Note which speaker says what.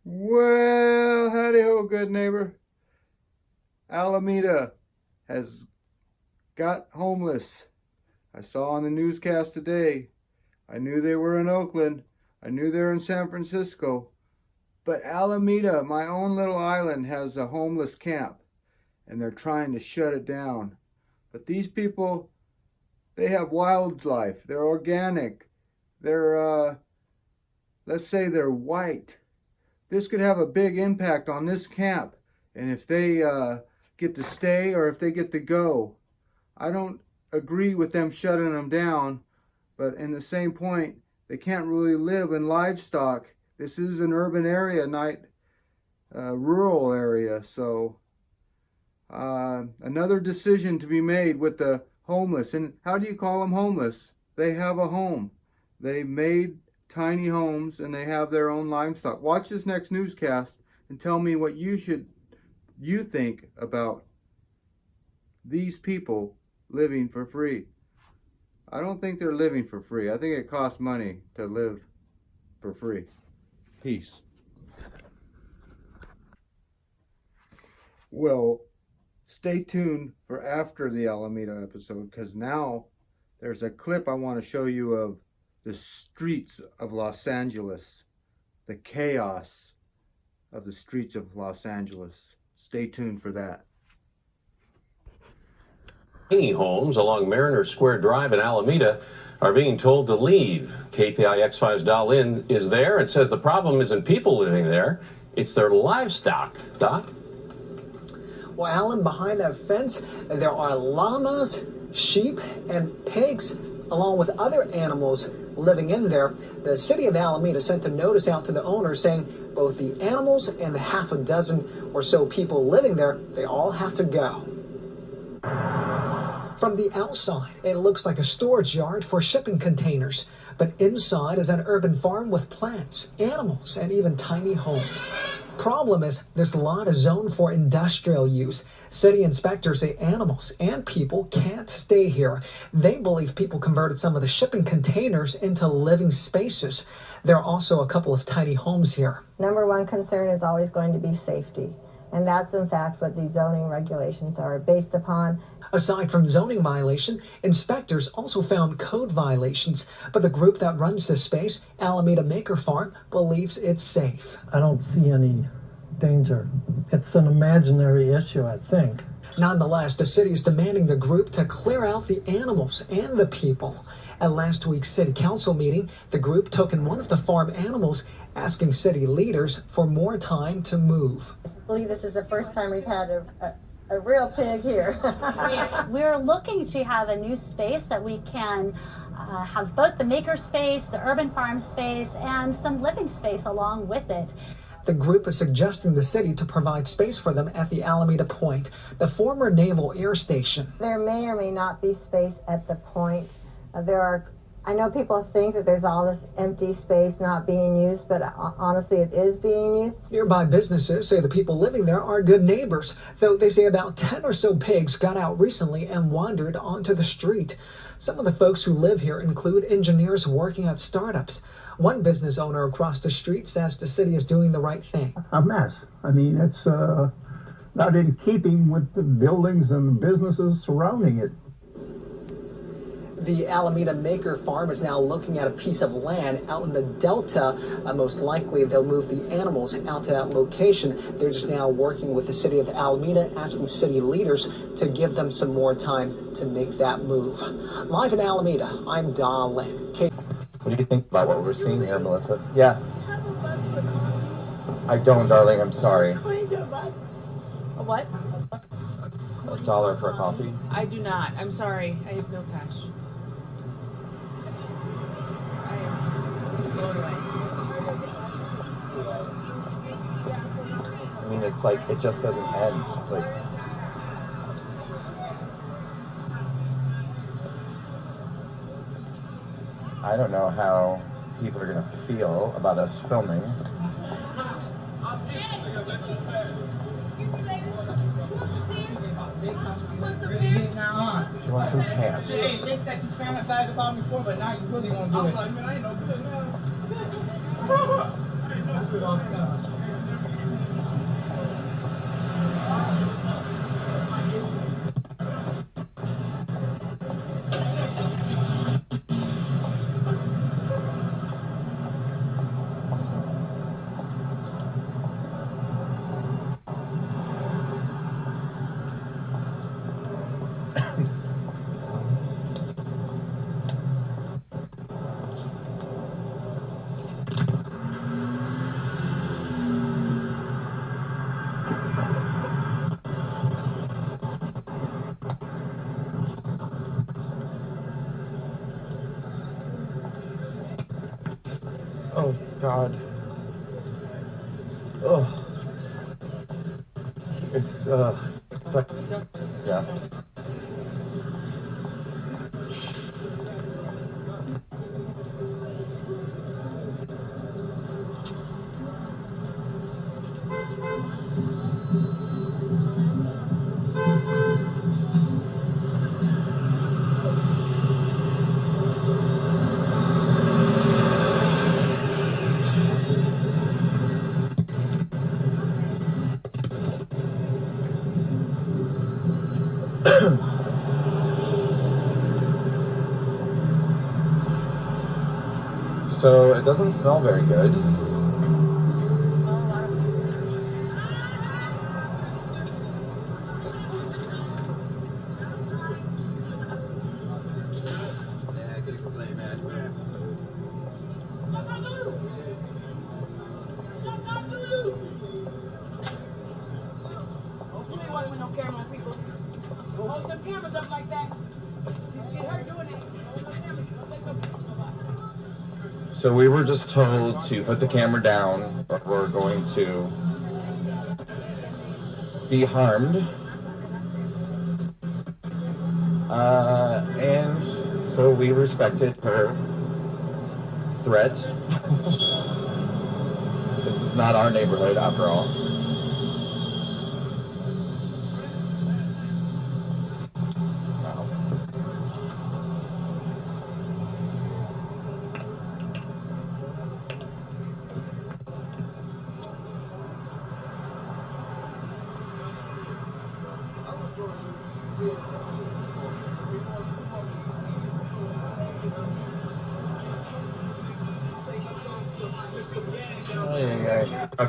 Speaker 1: Well, howdy ho, good neighbor. Alameda has got homeless. I saw on the newscast today. I knew they were in Oakland. I knew they were in San Francisco. But Alameda, my own little island, has a homeless camp. And they're trying to shut it down. But these people, they have wildlife. They're organic. They're, let's say they're white. This could have a big impact on this camp. And if they get to stay or if they get to go. I don't agree with them shutting them down. But in the same point, they can't really live in livestock. This is an urban area, not a rural area. So another decision to be made with the homeless. And how do you call them homeless? They have a home. They made tiny homes and they have their own livestock. Watch this next newscast and tell me what you think about these people living for free. I don't think they're living for free. I think it costs money to live for free. Peace. Well, stay tuned for after the Alameda episode, because now there's a clip I want to show you of the streets of Los Angeles, the chaos of the streets of Los Angeles. Stay tuned for that.
Speaker 2: Tiny homes along Mariner Square Drive in Alameda are being told to leave. KPIX5's Dal Lin is there and says the problem isn't people living there, it's their livestock. Doc?
Speaker 3: Well, Alan, behind that fence, there are llamas, sheep, and pigs, along with other animals living in there. The city of Alameda sent a notice out to the owners saying both the animals and the half a dozen or so people living there, they all have to go. From the outside, it looks like a storage yard for shipping containers, but inside is an urban farm with plants, animals, and even tiny homes. Problem is, this lot is zoned for industrial use. City inspectors say animals and people can't stay here. They believe people converted some of the shipping containers into living spaces. There are also a couple of tiny homes here.
Speaker 4: Number one concern is always going to be safety. And that's in fact what these zoning regulations are based upon.
Speaker 3: Aside from zoning violation, inspectors also found code violations, but the group that runs this space, Alameda Maker Farm, believes it's safe.
Speaker 5: I don't see any danger. It's an imaginary issue, I think.
Speaker 3: Nonetheless, the city is demanding the group to clear out the animals and the people. At last week's city council meeting, the group took in one of the farm animals, asking city leaders for more time to move.
Speaker 4: I believe this is the first time we've had a real pig here.
Speaker 6: We're looking to have a new space that we can have both the maker space, the urban farm space, and some living space along with it.
Speaker 3: The group is suggesting the city to provide space for them at the Alameda Point, the former Naval Air Station.
Speaker 4: There may or may not be space at the point. I know people think that there's all this empty space not being used, but honestly it is being used.
Speaker 3: Nearby businesses say the people living there are good neighbors, though they say about 10 or so pigs got out recently and wandered onto the street. Some of the folks who live here include engineers working at startups. One business owner across the street says the city is doing the right thing.
Speaker 7: A mess. I mean, it's not in keeping with the buildings and the businesses surrounding it.
Speaker 3: The Alameda Maker Farm is now looking at a piece of land out in the Delta. Most likely they'll move the animals out to that location. They're just now working with the city of Alameda, asking city leaders to give them some more time to make that move. Live in Alameda, I'm Dal Lin.
Speaker 8: What do you think about what we're seeing here, Melissa? Yeah. I don't, darling, I'm sorry.
Speaker 9: A what?
Speaker 8: $1 for a coffee?
Speaker 9: I do not. I'm sorry. I have no cash.
Speaker 8: I mean, it's like, it just doesn't end. Like, I don't know how people are going to feel about us filming. You want some pants?
Speaker 10: Hey, things that you fantasized about before, but now you really want to do it. I'm like, man, I ain't no good now.
Speaker 8: Oh, it's like, yeah. So it doesn't smell very good.
Speaker 10: Hold the cameras up like that. Get her doing it. Hold the cameras.
Speaker 8: So we were just told to put the camera down or we're going to be harmed. And so we respected her threat. This is not our neighborhood after all.